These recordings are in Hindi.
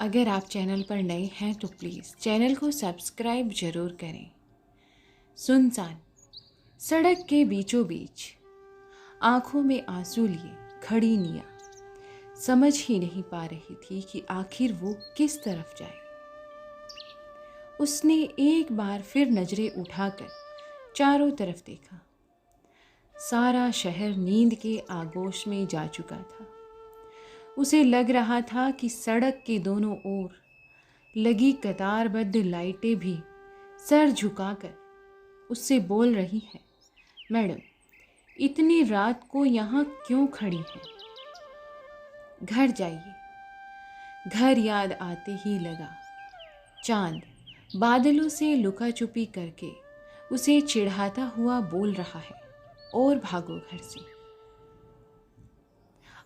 अगर आप चैनल पर नए हैं तो प्लीज़ चैनल को सब्सक्राइब जरूर करें। सुनसान सड़क के बीचों बीच आंखों में आंसू लिए खड़ी निया समझ ही नहीं पा रही थी कि आखिर वो किस तरफ जाए। उसने एक बार फिर नजरें उठाकर चारों तरफ देखा। सारा शहर नींद के आगोश में जा चुका था। उसे लग रहा था कि सड़क के दोनों ओर लगी कतारबद्ध लाइटें भी सर झुकाकर उससे बोल रही हैं, मैडम इतनी रात को यहाँ क्यों खड़ी हैं? घर जाइए। घर याद आते ही लगा चांद बादलों से लुका छुपी करके उसे चिढ़ाता हुआ बोल रहा है, और भागो घर से।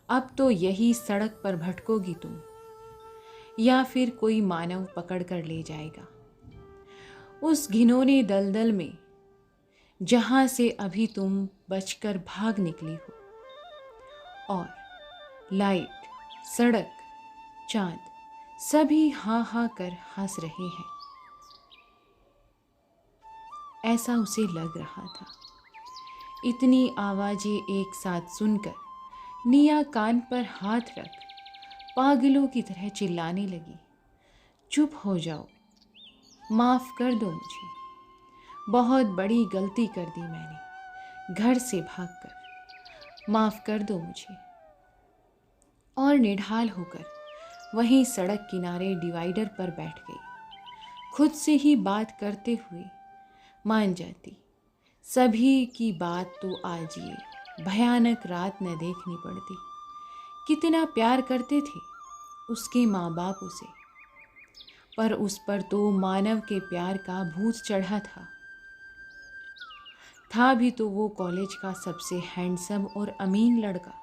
अब तो यही सड़क पर भटकोगी तुम, या फिर कोई मानव पकड़ कर ले जाएगा उस घिनौने दलदल में जहां से अभी तुम बचकर भाग निकली हो। और लाइट, सड़क, चांद सभी हाँ हाँ कर हंस रहे हैं। ऐसा उसे लग रहा था। इतनी आवाजें एक साथ सुनकर निया कान पर हाथ रख पागलों की तरह चिल्लाने लगी, चुप हो जाओ, माफ़ कर दो मुझे, बहुत बड़ी गलती कर दी मैंने घर से भागकर, माफ़ कर दो मुझे। और निढाल होकर वहीं सड़क किनारे डिवाइडर पर बैठ गई। खुद से ही बात करते हुए मान जाती, सभी की बात तो आज ये भयानक रात न देखनी पड़ती। कितना प्यार करते थे उसके माँ बाप उसे, पर उस पर तो मानव के प्यार का भूत चढ़ा था भी तो वो कॉलेज का सबसे हैंडसम और अमीन लड़का,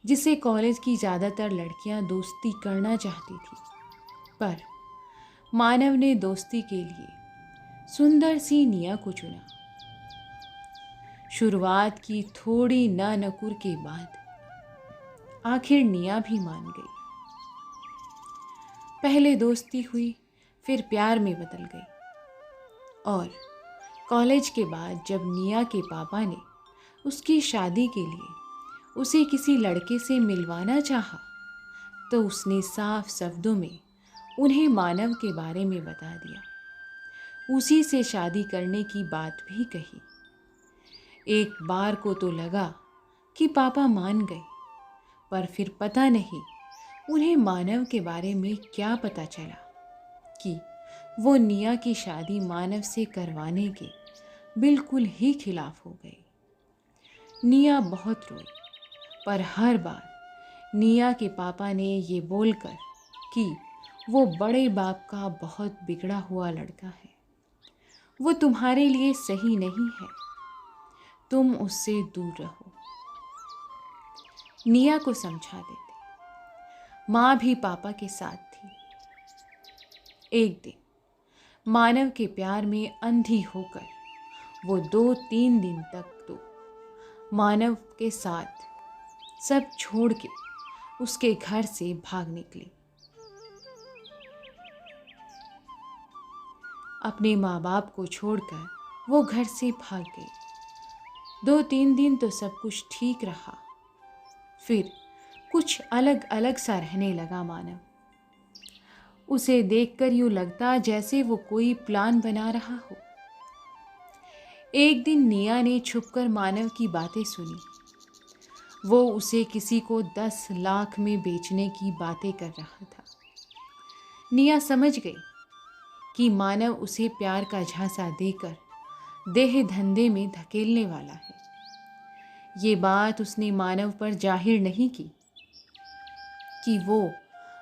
जिसे कॉलेज की ज़्यादातर लड़कियां दोस्ती करना चाहती थी। पर मानव ने दोस्ती के लिए सुंदर सी निया को चुना। शुरुआत की थोड़ी नानकुर के बाद आखिर निया भी मान गई। पहले दोस्ती हुई, फिर प्यार में बदल गई। और कॉलेज के बाद जब निया के पापा ने उसकी शादी के लिए उसे किसी लड़के से मिलवाना चाहा, तो उसने साफ शब्दों में उन्हें मानव के बारे में बता दिया। उसी से शादी करने की बात भी कही। एक बार को तो लगा कि पापा मान गए, पर फिर पता नहीं उन्हें मानव के बारे में क्या पता चला कि वो निया की शादी मानव से करवाने के बिल्कुल ही खिलाफ हो गई। निया बहुत रोई, पर हर बार निया के पापा ने ये बोलकर कि वो बड़े बाप का बहुत बिगड़ा हुआ लड़का है, वो तुम्हारे लिए सही नहीं है, तुम उससे दूर रहो, निया को समझा देते। माँ भी पापा के साथ थी। एक दिन मानव के प्यार में अंधी होकर वो 2-3 दिन तक तो मानव के साथ सब छोड़ के उसके घर से भाग निकली। अपने माँ बाप को छोड़कर वो घर से भाग गई। 2-3 दिन तो सब कुछ ठीक रहा, फिर कुछ अलग अलग सा रहने लगा मानव। उसे देखकर यूं लगता जैसे वो कोई प्लान बना रहा हो। एक दिन निया ने छुपकर मानव की बातें सुनी। वो उसे किसी को 10 लाख में बेचने की बातें कर रहा था। निया समझ गई कि मानव उसे प्यार का झांसा देकर देह धंधे में धकेलने वाला है। ये बात उसने मानव पर जाहिर नहीं की कि वो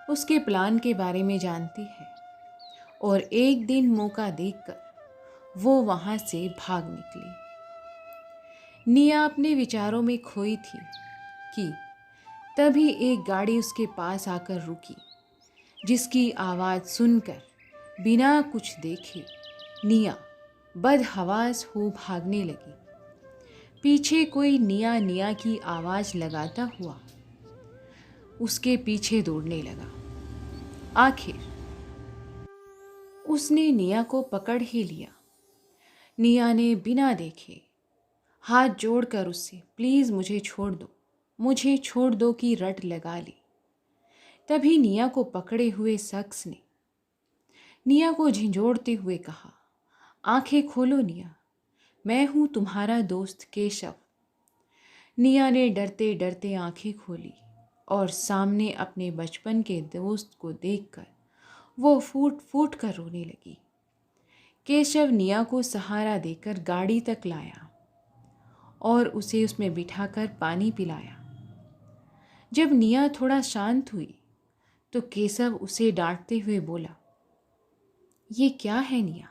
उसके प्लान के बारे में जानती है, और एक दिन मौका देखकर वो वहाँ से भाग निकली। निया अपने विचारों में खोई थी कि तभी एक गाड़ी उसके पास आकर रुकी, जिसकी आवाज़ सुनकर बिना कुछ देखे निया बदहवास हो भागने लगी। पीछे कोई निया निया की आवाज़ लगाता हुआ उसके पीछे दौड़ने लगा। आखिर उसने निया को पकड़ ही लिया। निया ने बिना देखे हाथ जोड़कर उससे प्लीज़ मुझे छोड़ दो की रट लगा ली। तभी निया को पकड़े हुए शख्स ने निया को झंझोड़ते हुए कहा, आंखें खोलो निया, मैं हूं तुम्हारा दोस्त केशव। निया ने डरते डरते आंखें खोली और सामने अपने बचपन के दोस्त को देखकर वो फूट फूट कर रोने लगी। केशव निया को सहारा देकर गाड़ी तक लाया और उसे उसमें बिठाकर पानी पिलाया। जब निया थोड़ा शांत हुई तो केशव उसे डांटते हुए बोला, ये क्या है निया?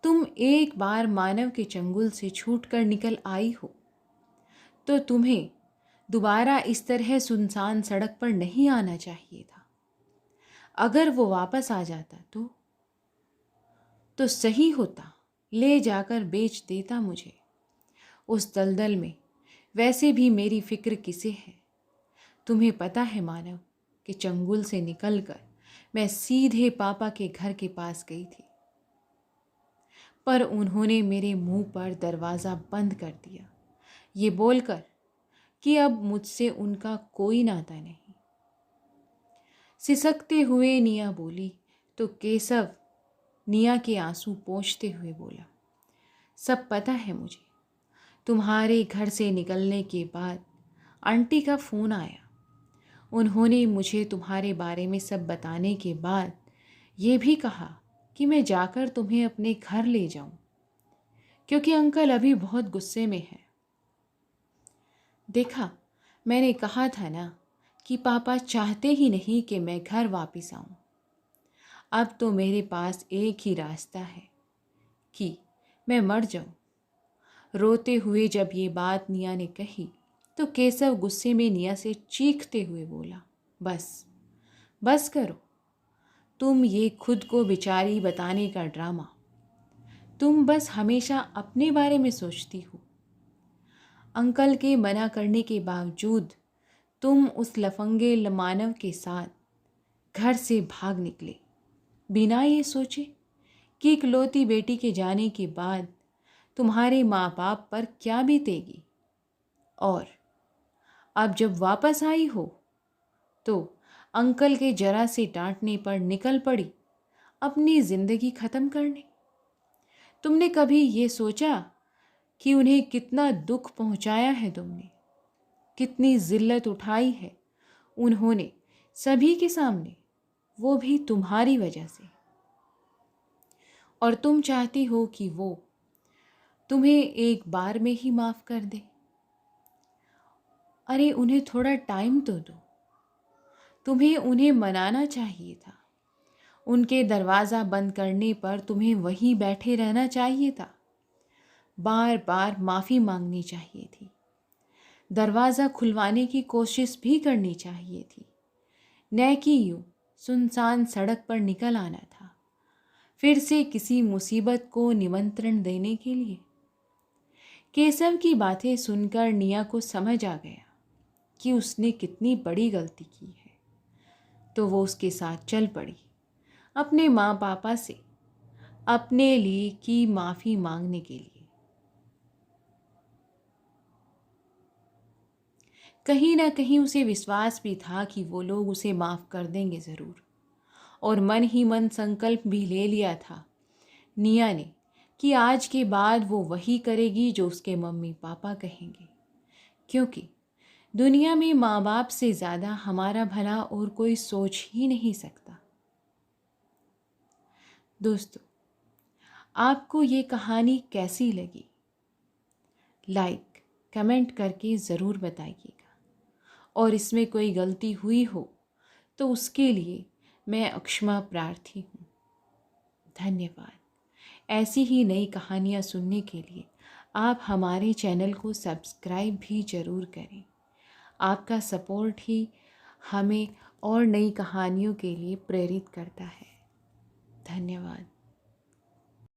तुम एक बार मानव के चंगुल से छूटकर निकल आई हो तो तुम्हें दोबारा इस तरह सुनसान सड़क पर नहीं आना चाहिए था। अगर वो वापस आ जाता तो सही होता, ले जाकर बेच देता मुझे उस दलदल में। वैसे भी मेरी फिक्र किसे है? तुम्हें पता है मानव कि चंगुल से निकलकर मैं सीधे पापा के घर के पास गई थी, पर उन्होंने मेरे मुंह पर दरवाज़ा बंद कर दिया, ये बोलकर कि अब मुझसे उनका कोई नाता नहीं। सिसकते हुए निया बोली तो केशव निया के आंसू पोंछते हुए बोला, सब पता है मुझे। तुम्हारे घर से निकलने के बाद आंटी का फ़ोन आया। उन्होंने मुझे तुम्हारे बारे में सब बताने के बाद ये भी कहा कि मैं जाकर तुम्हें अपने घर ले जाऊं, क्योंकि अंकल अभी बहुत गुस्से में है। देखा, मैंने कहा था ना कि पापा चाहते ही नहीं कि मैं घर वापस आऊं। अब तो मेरे पास एक ही रास्ता है कि मैं मर जाऊं। रोते हुए जब ये बात निया ने कही तो केशव गुस्से में निया से चीखते हुए बोला, बस करो, तुम ये खुद को बेचारी बताने का ड्रामा। तुम बस हमेशा अपने बारे में सोचती हो। अंकल के मना करने के बावजूद तुम उस लफंगे मानव के साथ घर से भाग निकले, बिना ये सोचे कि इकलौती बेटी के जाने के बाद तुम्हारे माँ बाप पर क्या बीतेगी। और अब जब वापस आई हो तो अंकल के जरा से डांटने पर निकल पड़ी अपनी ज़िंदगी ख़त्म करने। तुमने कभी ये सोचा कि उन्हें कितना दुख पहुंचाया है तुमने, कितनी ज़िल्लत उठाई है उन्होंने सभी के सामने, वो भी तुम्हारी वजह से। और तुम चाहती हो कि वो तुम्हें एक बार में ही माफ़ कर दे। अरे उन्हें थोड़ा टाइम तो दो। तुम्हें उन्हें मनाना चाहिए था। उनके दरवाज़ा बंद करने पर तुम्हें वहीं बैठे रहना चाहिए था। बार बार माफ़ी मांगनी चाहिए थी। दरवाज़ा खुलवाने की कोशिश भी करनी चाहिए थी, न कि यूँ सुनसान सड़क पर निकल आना था फिर से किसी मुसीबत को निमंत्रण देने के लिए। केशव की बातें सुनकर निया को समझ आ गया कि उसने कितनी बड़ी गलती की है, तो वो उसके साथ चल पड़ी अपने माँ पापा से अपने लिए की माफ़ी मांगने के लिए। कहीं ना कहीं उसे विश्वास भी था कि वो लोग उसे माफ़ कर देंगे ज़रूर, और मन ही मन संकल्प भी ले लिया था निया ने कि आज के बाद वो वही करेगी जो उसके मम्मी पापा कहेंगे, क्योंकि दुनिया में माँ बाप से ज़्यादा हमारा भला और कोई सोच ही नहीं सकता। दोस्तों, आपको ये कहानी कैसी लगी? लाइक कमेंट करके ज़रूर बताइएगा, और इसमें कोई गलती हुई हो तो उसके लिए मैं अक्षमा प्रार्थी हूँ। धन्यवाद। ऐसी ही नई कहानियाँ सुनने के लिए आप हमारे चैनल को सब्सक्राइब भी ज़रूर करें। आपका सपोर्ट ही हमें और नई कहानियों के लिए प्रेरित करता है। धन्यवाद।